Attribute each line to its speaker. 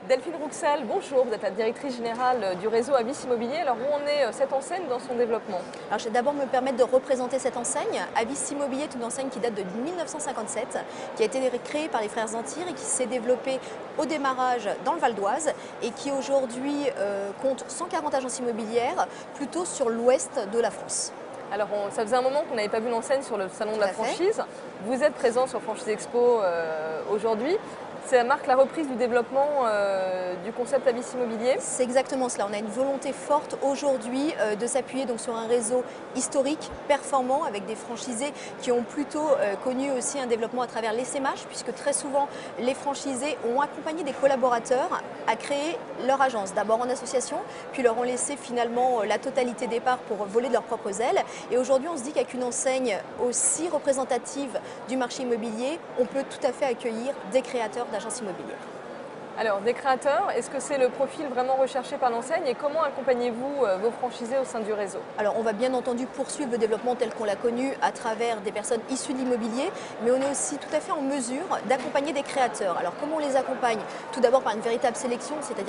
Speaker 1: Delphine Rouxel, bonjour, vous êtes la directrice générale du réseau Avis Immobilier. Alors où en est cette enseigne dans son développement?
Speaker 2: Alors, je vais d'abord me permettre de représenter cette enseigne. Avis Immobilier est une enseigne qui date de 1957, qui a été créée par les frères Antir et qui s'est développée au démarrage dans le Val d'Oise et qui aujourd'hui compte 140 agences immobilières, plutôt sur l'ouest de la France.
Speaker 1: Alors ça faisait un moment qu'on n'avait pas vu l'enseigne sur le salon de la franchise. Vous êtes présent sur Franchise Expo aujourd'hui. Ça marque la reprise du développement du concept Avis Immobilier.
Speaker 2: C'est exactement cela. On a une volonté forte aujourd'hui de s'appuyer donc sur un réseau historique, performant, avec des franchisés qui ont plutôt connu aussi un développement à travers l'essaimage, puisque très souvent les franchisés ont accompagné des collaborateurs à créer leur agence, d'abord en association, puis leur ont laissé finalement la totalité des parts pour voler de leurs propres ailes. Et aujourd'hui, on se dit qu'avec une enseigne aussi représentative du marché immobilier, on peut tout à fait accueillir des créateurs d'agences immobilières.
Speaker 1: Alors, des créateurs, est-ce que c'est le profil vraiment recherché par l'enseigne et comment accompagnez-vous vos franchisés au sein du réseau?
Speaker 2: Alors, on va bien entendu poursuivre le développement tel qu'on l'a connu à travers des personnes issues de l'immobilier, mais on est aussi tout à fait en mesure d'accompagner des créateurs. Alors, comment on les accompagne? Tout d'abord par une véritable sélection, c'est-à-dire